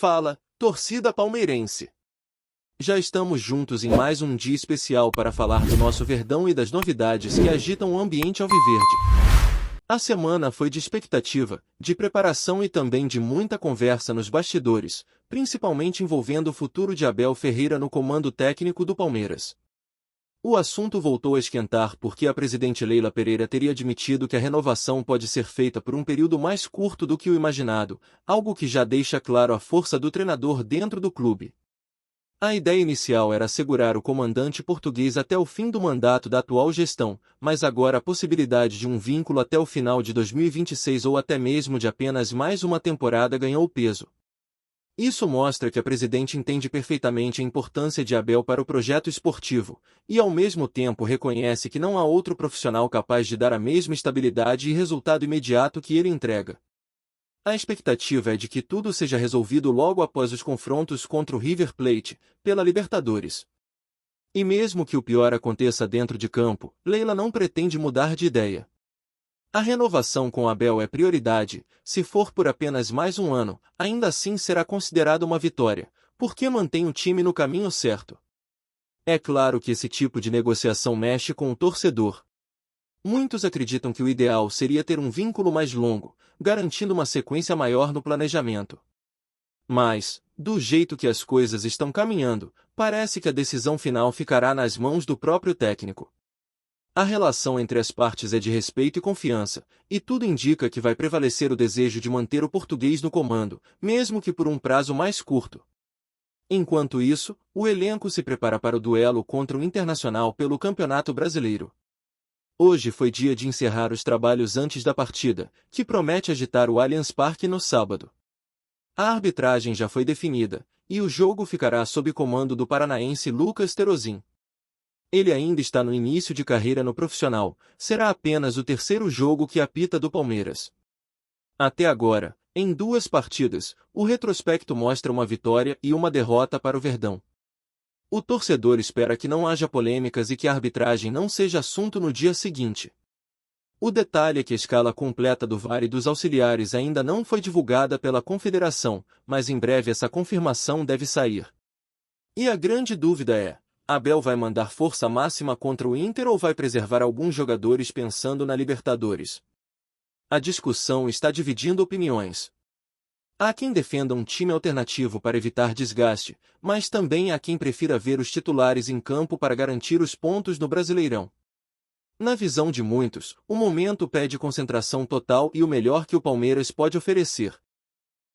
Fala, torcida palmeirense! Já estamos juntos em mais um dia especial para falar do nosso Verdão e das novidades que agitam o ambiente alviverde. A semana foi de expectativa, de preparação e também de muita conversa nos bastidores, principalmente envolvendo o futuro de Abel Ferreira no comando técnico do Palmeiras. O assunto voltou a esquentar porque a presidente Leila Pereira teria admitido que a renovação pode ser feita por um período mais curto do que o imaginado, algo que já deixa claro a força do treinador dentro do clube. A ideia inicial era assegurar o comandante português até o fim do mandato da atual gestão, mas agora a possibilidade de um vínculo até o final de 2026 ou até mesmo de apenas mais uma temporada ganhou peso. Isso mostra que a presidente entende perfeitamente a importância de Abel para o projeto esportivo, e ao mesmo tempo reconhece que não há outro profissional capaz de dar a mesma estabilidade e resultado imediato que ele entrega. A expectativa é de que tudo seja resolvido logo após os confrontos contra o River Plate, pela Libertadores. E mesmo que o pior aconteça dentro de campo, Leila não pretende mudar de ideia. A renovação com Abel é prioridade, se for por apenas mais um ano, ainda assim será considerada uma vitória, porque mantém o time no caminho certo. É claro que esse tipo de negociação mexe com o torcedor. Muitos acreditam que o ideal seria ter um vínculo mais longo, garantindo uma sequência maior no planejamento. Mas, do jeito que as coisas estão caminhando, parece que a decisão final ficará nas mãos do próprio técnico. A relação entre as partes é de respeito e confiança, e tudo indica que vai prevalecer o desejo de manter o português no comando, mesmo que por um prazo mais curto. Enquanto isso, o elenco se prepara para o duelo contra o Internacional pelo Campeonato Brasileiro. Hoje foi dia de encerrar os trabalhos antes da partida, que promete agitar o Allianz Parque no sábado. A arbitragem já foi definida, e o jogo ficará sob comando do paranaense Lucas Terozin. Ele ainda está no início de carreira no profissional, será apenas o terceiro jogo que apita do Palmeiras. Até agora, em 2 partidas, o retrospecto mostra uma vitória e uma derrota para o Verdão. O torcedor espera que não haja polêmicas e que a arbitragem não seja assunto no dia seguinte. O detalhe é que a escala completa do VAR e dos auxiliares ainda não foi divulgada pela Confederação, mas em breve essa confirmação deve sair. E a grande dúvida é: Abel vai mandar força máxima contra o Inter ou vai preservar alguns jogadores pensando na Libertadores? A discussão está dividindo opiniões. Há quem defenda um time alternativo para evitar desgaste, mas também há quem prefira ver os titulares em campo para garantir os pontos no Brasileirão. Na visão de muitos, o momento pede concentração total e o melhor que o Palmeiras pode oferecer.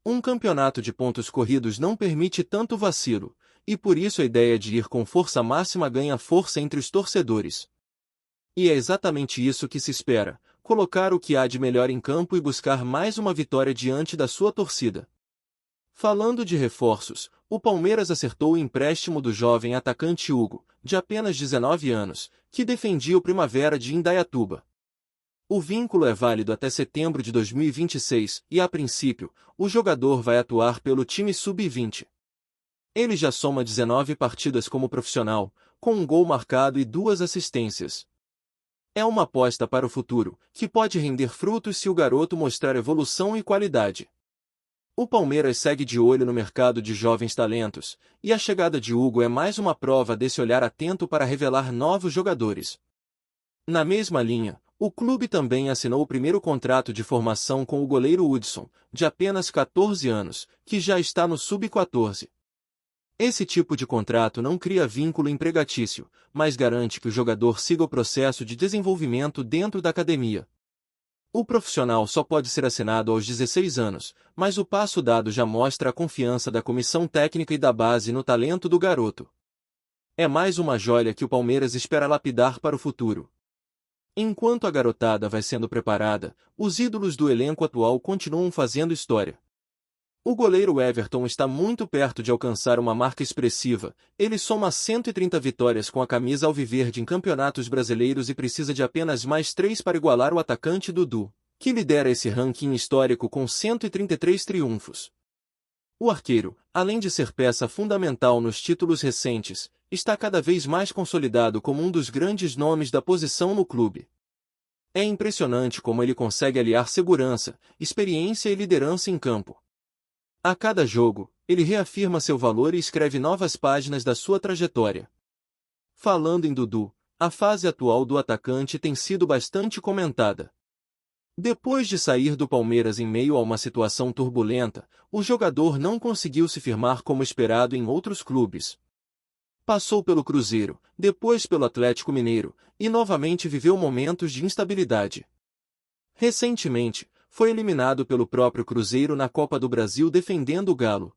Um campeonato de pontos corridos não permite tanto vacilo, e por isso a ideia de ir com força máxima ganha força entre os torcedores. E é exatamente isso que se espera: colocar o que há de melhor em campo e buscar mais uma vitória diante da sua torcida. Falando de reforços, o Palmeiras acertou o empréstimo do jovem atacante Hugo, de apenas 19 anos, que defendia o Primavera de Indaiatuba. O vínculo é válido até setembro de 2026 e, a princípio, o jogador vai atuar pelo time sub-20. Ele já soma 19 partidas como profissional, com um gol marcado e 2 assistências. É uma aposta para o futuro, que pode render frutos se o garoto mostrar evolução e qualidade. O Palmeiras segue de olho no mercado de jovens talentos, e a chegada de Hugo é mais uma prova desse olhar atento para revelar novos jogadores. Na mesma linha, o clube também assinou o primeiro contrato de formação com o goleiro Hudson, de apenas 14 anos, que já está no sub-14. Esse tipo de contrato não cria vínculo empregatício, mas garante que o jogador siga o processo de desenvolvimento dentro da academia. O profissional só pode ser assinado aos 16 anos, mas o passo dado já mostra a confiança da comissão técnica e da base no talento do garoto. É mais uma joia que o Palmeiras espera lapidar para o futuro. Enquanto a garotada vai sendo preparada, os ídolos do elenco atual continuam fazendo história. O goleiro Everton está muito perto de alcançar uma marca expressiva. Ele soma 130 vitórias com a camisa alviverde em campeonatos brasileiros e precisa de apenas mais 3 para igualar o atacante Dudu, que lidera esse ranking histórico com 133 triunfos. O arqueiro, além de ser peça fundamental nos títulos recentes, está cada vez mais consolidado como um dos grandes nomes da posição no clube. É impressionante como ele consegue aliar segurança, experiência e liderança em campo. A cada jogo, ele reafirma seu valor e escreve novas páginas da sua trajetória. Falando em Dudu, a fase atual do atacante tem sido bastante comentada. Depois de sair do Palmeiras em meio a uma situação turbulenta, o jogador não conseguiu se firmar como esperado em outros clubes. Passou pelo Cruzeiro, depois pelo Atlético Mineiro, e novamente viveu momentos de instabilidade. Recentemente, foi eliminado pelo próprio Cruzeiro na Copa do Brasil defendendo o Galo.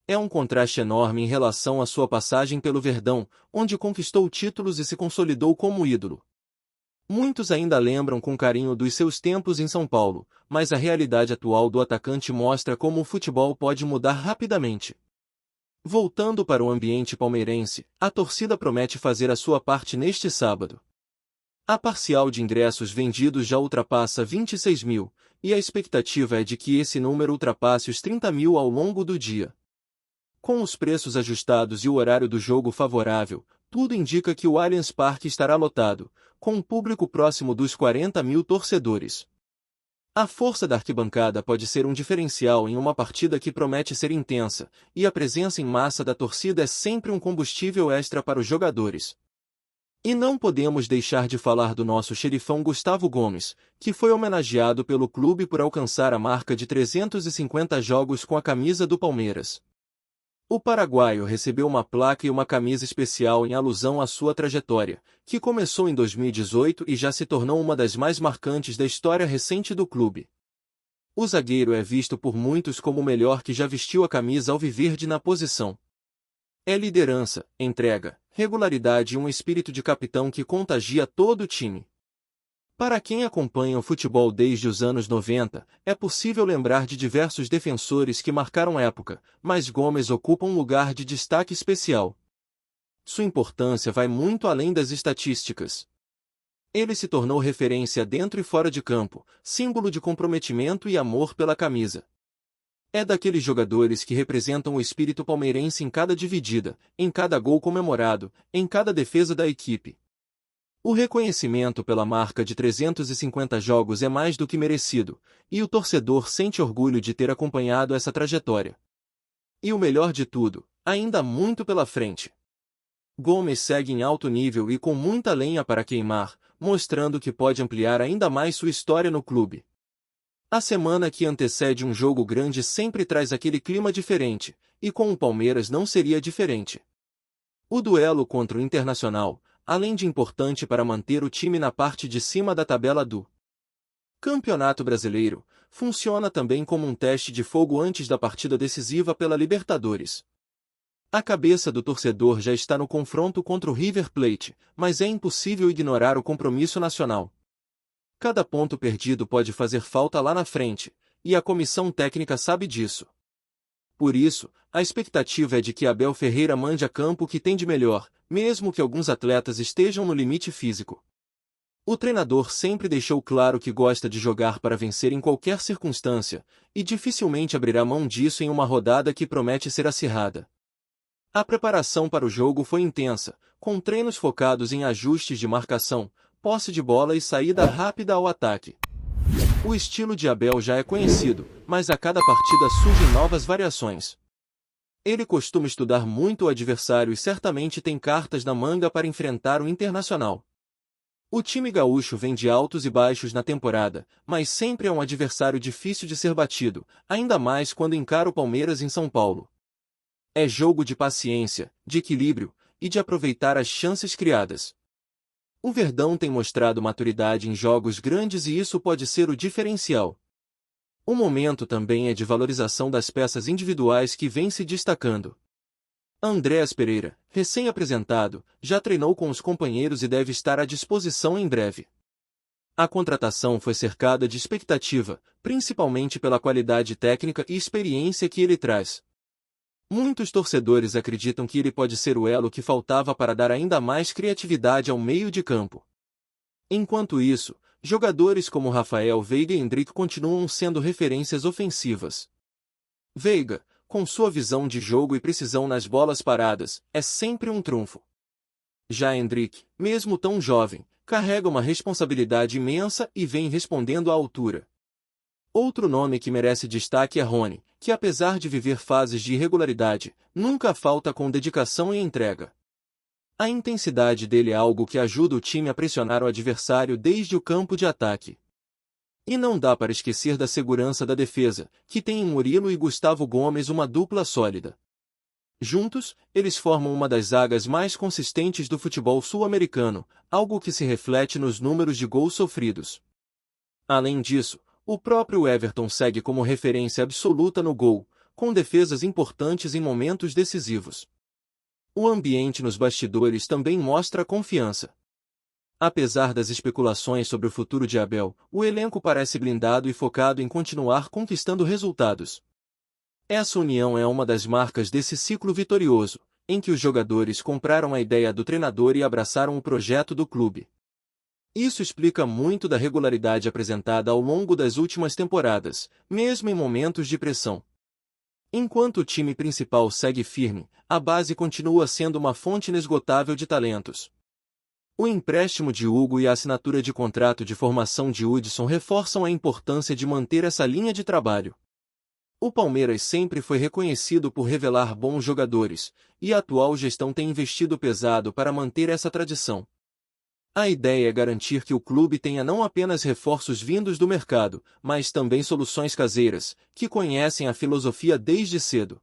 É um contraste enorme em relação à sua passagem pelo Verdão, onde conquistou títulos e se consolidou como ídolo. Muitos ainda lembram com carinho dos seus tempos em São Paulo, mas a realidade atual do atacante mostra como o futebol pode mudar rapidamente. Voltando para o ambiente palmeirense, a torcida promete fazer a sua parte neste sábado. A parcial de ingressos vendidos já ultrapassa 26 mil, e a expectativa é de que esse número ultrapasse os 30 mil ao longo do dia. Com os preços ajustados e o horário do jogo favorável, tudo indica que o Allianz Parque estará lotado, com um público próximo dos 40 mil torcedores. A força da arquibancada pode ser um diferencial em uma partida que promete ser intensa, e a presença em massa da torcida é sempre um combustível extra para os jogadores. E não podemos deixar de falar do nosso xerifão Gustavo Gomes, que foi homenageado pelo clube por alcançar a marca de 350 jogos com a camisa do Palmeiras. O paraguaio recebeu uma placa e uma camisa especial em alusão à sua trajetória, que começou em 2018 e já se tornou uma das mais marcantes da história recente do clube. O zagueiro é visto por muitos como o melhor que já vestiu a camisa alviverde na posição. É liderança, entrega, regularidade e um espírito de capitão que contagia todo o time. Para quem acompanha o futebol desde os anos 90, é possível lembrar de diversos defensores que marcaram época, mas Gomes ocupa um lugar de destaque especial. Sua importância vai muito além das estatísticas. Ele se tornou referência dentro e fora de campo, símbolo de comprometimento e amor pela camisa. É daqueles jogadores que representam o espírito palmeirense em cada dividida, em cada gol comemorado, em cada defesa da equipe. O reconhecimento pela marca de 350 jogos é mais do que merecido, e o torcedor sente orgulho de ter acompanhado essa trajetória. E o melhor de tudo, ainda há muito pela frente. Gomes segue em alto nível e com muita lenha para queimar, mostrando que pode ampliar ainda mais sua história no clube. A semana que antecede um jogo grande sempre traz aquele clima diferente, e com o Palmeiras não seria diferente. O duelo contra o Internacional, além de importante para manter o time na parte de cima da tabela do Campeonato Brasileiro, funciona também como um teste de fogo antes da partida decisiva pela Libertadores. A cabeça do torcedor já está no confronto contra o River Plate, mas é impossível ignorar o compromisso nacional. Cada ponto perdido pode fazer falta lá na frente, e a comissão técnica sabe disso. Por isso, a expectativa é de que Abel Ferreira mande a campo o que tem de melhor, mesmo que alguns atletas estejam no limite físico. O treinador sempre deixou claro que gosta de jogar para vencer em qualquer circunstância, e dificilmente abrirá mão disso em uma rodada que promete ser acirrada. A preparação para o jogo foi intensa, com treinos focados em ajustes de marcação, posse de bola e saída rápida ao ataque. O estilo de Abel já é conhecido, mas a cada partida surgem novas variações. Ele costuma estudar muito o adversário e certamente tem cartas na manga para enfrentar o Internacional. O time gaúcho vem de altos e baixos na temporada, mas sempre é um adversário difícil de ser batido, ainda mais quando encara o Palmeiras em São Paulo. É jogo de paciência, de equilíbrio e de aproveitar as chances criadas. O Verdão tem mostrado maturidade em jogos grandes e isso pode ser o diferencial. O momento também é de valorização das peças individuais que vêm se destacando. Andréas Pereira, recém-apresentado, já treinou com os companheiros e deve estar à disposição em breve. A contratação foi cercada de expectativa, principalmente pela qualidade técnica e experiência que ele traz. Muitos torcedores acreditam que ele pode ser o elo que faltava para dar ainda mais criatividade ao meio de campo. Enquanto isso, jogadores como Rafael Veiga e Endrick continuam sendo referências ofensivas. Veiga, com sua visão de jogo e precisão nas bolas paradas, é sempre um trunfo. Já Endrick, mesmo tão jovem, carrega uma responsabilidade imensa e vem respondendo à altura. Outro nome que merece destaque é Rony, que apesar de viver fases de irregularidade, nunca falta com dedicação e entrega. A intensidade dele é algo que ajuda o time a pressionar o adversário desde o campo de ataque. E não dá para esquecer da segurança da defesa, que tem em Murilo e Gustavo Gomes uma dupla sólida. Juntos, eles formam uma das zagas mais consistentes do futebol sul-americano, algo que se reflete nos números de gols sofridos. Além disso, o próprio Everton segue como referência absoluta no gol, com defesas importantes em momentos decisivos. O ambiente nos bastidores também mostra confiança. Apesar das especulações sobre o futuro de Abel, o elenco parece blindado e focado em continuar conquistando resultados. Essa união é uma das marcas desse ciclo vitorioso, em que os jogadores compraram a ideia do treinador e abraçaram o projeto do clube. Isso explica muito da regularidade apresentada ao longo das últimas temporadas, mesmo em momentos de pressão. Enquanto o time principal segue firme, a base continua sendo uma fonte inesgotável de talentos. O empréstimo de Hugo e a assinatura de contrato de formação de Hudson reforçam a importância de manter essa linha de trabalho. O Palmeiras sempre foi reconhecido por revelar bons jogadores, e a atual gestão tem investido pesado para manter essa tradição. A ideia é garantir que o clube tenha não apenas reforços vindos do mercado, mas também soluções caseiras, que conhecem a filosofia desde cedo.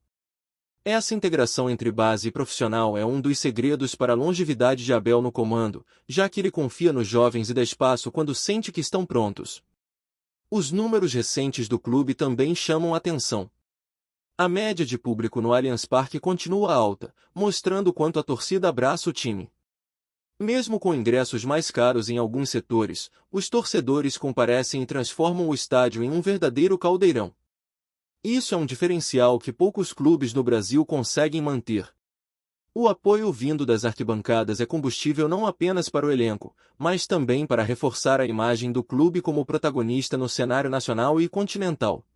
Essa integração entre base e profissional é um dos segredos para a longevidade de Abel no comando, já que ele confia nos jovens e dá espaço quando sente que estão prontos. Os números recentes do clube também chamam atenção. A média de público no Allianz Parque continua alta, mostrando quanto a torcida abraça o time. Mesmo com ingressos mais caros em alguns setores, os torcedores comparecem e transformam o estádio em um verdadeiro caldeirão. Isso é um diferencial que poucos clubes no Brasil conseguem manter. O apoio vindo das arquibancadas é combustível não apenas para o elenco, mas também para reforçar a imagem do clube como protagonista no cenário nacional e continental.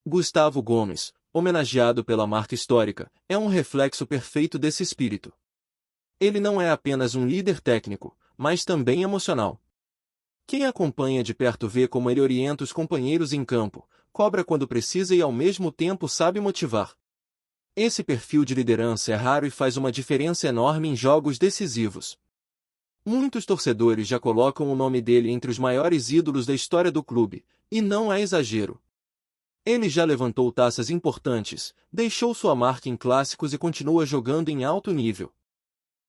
Gustavo Gomes, homenageado pela marca histórica, é um reflexo perfeito desse espírito. Ele não é apenas um líder técnico, mas também emocional. Quem acompanha de perto vê como ele orienta os companheiros em campo, cobra quando precisa e ao mesmo tempo sabe motivar. Esse perfil de liderança é raro e faz uma diferença enorme em jogos decisivos. Muitos torcedores já colocam o nome dele entre os maiores ídolos da história do clube, e não é exagero. Ele já levantou taças importantes, deixou sua marca em clássicos e continua jogando em alto nível.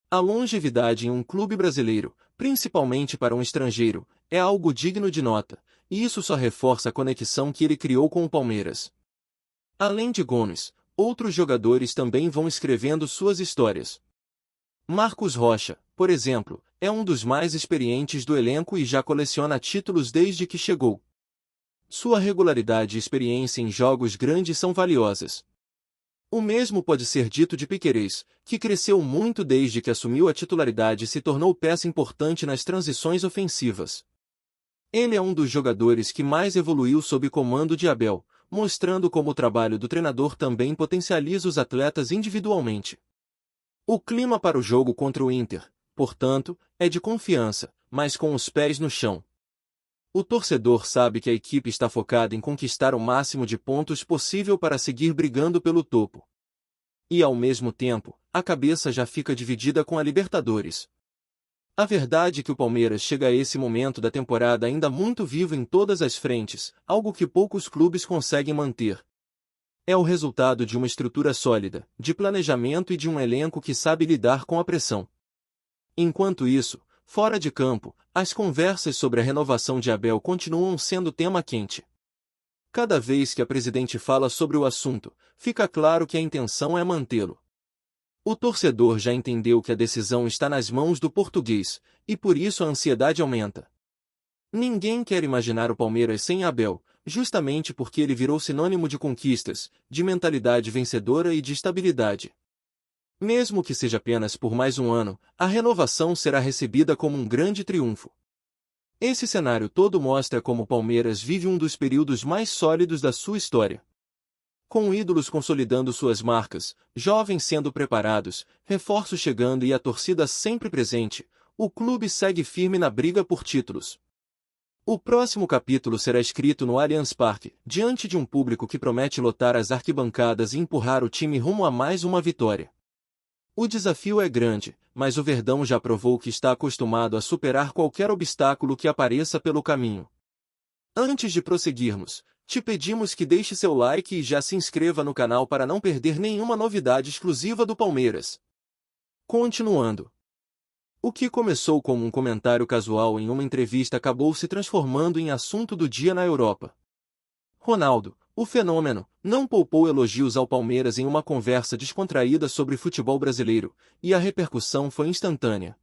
A longevidade em um clube brasileiro, principalmente para um estrangeiro, é algo digno de nota, e isso só reforça a conexão que ele criou com o Palmeiras. Além de Gomes, outros jogadores também vão escrevendo suas histórias. Marcos Rocha, por exemplo, é um dos mais experientes do elenco e já coleciona títulos desde que chegou. Sua regularidade e experiência em jogos grandes são valiosas. O mesmo pode ser dito de Piquerez, que cresceu muito desde que assumiu a titularidade e se tornou peça importante nas transições ofensivas. Ele é um dos jogadores que mais evoluiu sob comando de Abel, mostrando como o trabalho do treinador também potencializa os atletas individualmente. O clima para o jogo contra o Inter, portanto, é de confiança, mas com os pés no chão. O torcedor sabe que a equipe está focada em conquistar o máximo de pontos possível para seguir brigando pelo topo. E ao mesmo tempo, a cabeça já fica dividida com a Libertadores. A verdade é que o Palmeiras chega a esse momento da temporada ainda muito vivo em todas as frentes, algo que poucos clubes conseguem manter. É o resultado de uma estrutura sólida, de planejamento e de um elenco que sabe lidar com a pressão. Enquanto isso, fora de campo, as conversas sobre a renovação de Abel continuam sendo tema quente. Cada vez que a presidente fala sobre o assunto, fica claro que a intenção é mantê-lo. O torcedor já entendeu que a decisão está nas mãos do português, e por isso a ansiedade aumenta. Ninguém quer imaginar o Palmeiras sem Abel, justamente porque ele virou sinônimo de conquistas, de mentalidade vencedora e de estabilidade. Mesmo que seja apenas por mais um ano, a renovação será recebida como um grande triunfo. Esse cenário todo mostra como o Palmeiras vive um dos períodos mais sólidos da sua história. Com ídolos consolidando suas marcas, jovens sendo preparados, reforços chegando e a torcida sempre presente, o clube segue firme na briga por títulos. O próximo capítulo será escrito no Allianz Parque, diante de um público que promete lotar as arquibancadas e empurrar o time rumo a mais uma vitória. O desafio é grande, mas o Verdão já provou que está acostumado a superar qualquer obstáculo que apareça pelo caminho. Antes de prosseguirmos, te pedimos que deixe seu like e já se inscreva no canal para não perder nenhuma novidade exclusiva do Palmeiras. Continuando. O que começou como um comentário casual em uma entrevista acabou se transformando em assunto do dia na Europa. Ronaldo, o fenômeno, não poupou elogios ao Palmeiras em uma conversa descontraída sobre futebol brasileiro, e a repercussão foi instantânea.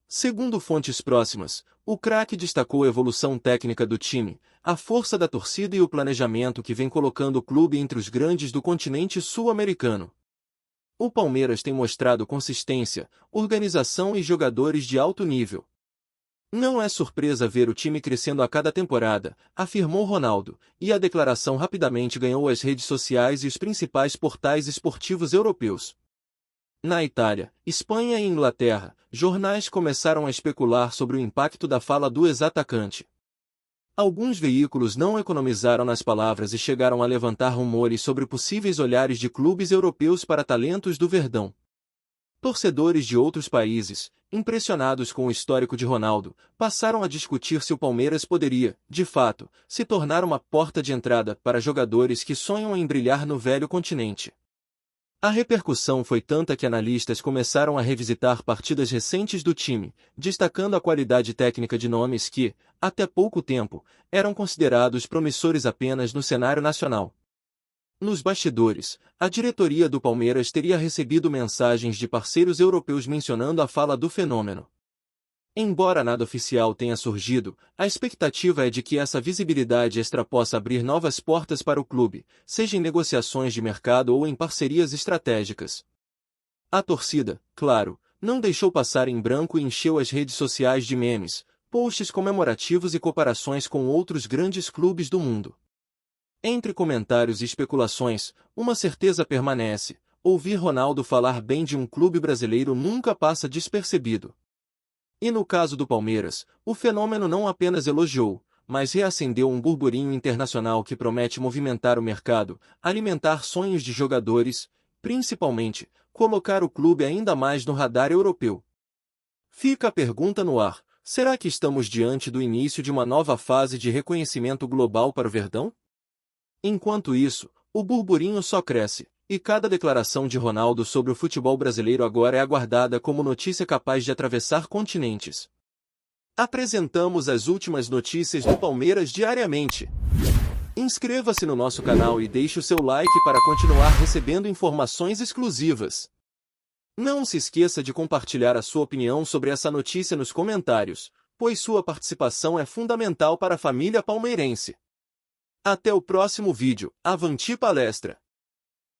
Segundo fontes próximas, o craque destacou a evolução técnica do time, a força da torcida e o planejamento que vem colocando o clube entre os grandes do continente sul-americano. O Palmeiras tem mostrado consistência, organização e jogadores de alto nível. Não é surpresa ver o time crescendo a cada temporada, afirmou Ronaldo, e a declaração rapidamente ganhou as redes sociais e os principais portais esportivos europeus. Na Itália, Espanha e Inglaterra, jornais começaram a especular sobre o impacto da fala do ex-atacante. Alguns veículos não economizaram nas palavras e chegaram a levantar rumores sobre possíveis olhares de clubes europeus para talentos do Verdão. Torcedores de outros países, impressionados com o histórico de Ronaldo, passaram a discutir se o Palmeiras poderia, de fato, se tornar uma porta de entrada para jogadores que sonham em brilhar no velho continente. A repercussão foi tanta que analistas começaram a revisitar partidas recentes do time, destacando a qualidade técnica de nomes que, até pouco tempo, eram considerados promissores apenas no cenário nacional. Nos bastidores, a diretoria do Palmeiras teria recebido mensagens de parceiros europeus mencionando a fala do fenômeno. Embora nada oficial tenha surgido, a expectativa é de que essa visibilidade extra possa abrir novas portas para o clube, seja em negociações de mercado ou em parcerias estratégicas. A torcida, claro, não deixou passar em branco e encheu as redes sociais de memes, posts comemorativos e comparações com outros grandes clubes do mundo. Entre comentários e especulações, uma certeza permanece: ouvir Ronaldo falar bem de um clube brasileiro nunca passa despercebido. E no caso do Palmeiras, o fenômeno não apenas elogiou, mas reacendeu um burburinho internacional que promete movimentar o mercado, alimentar sonhos de jogadores, principalmente, colocar o clube ainda mais no radar europeu. Fica a pergunta no ar: será que estamos diante do início de uma nova fase de reconhecimento global para o Verdão? Enquanto isso, o burburinho só cresce, e cada declaração de Ronaldo sobre o futebol brasileiro agora é aguardada como notícia capaz de atravessar continentes. Apresentamos as últimas notícias do Palmeiras diariamente. Inscreva-se no nosso canal e deixe o seu like para continuar recebendo informações exclusivas. Não se esqueça de compartilhar a sua opinião sobre essa notícia nos comentários, pois sua participação é fundamental para a família palmeirense. Até o próximo vídeo. Avante palestra!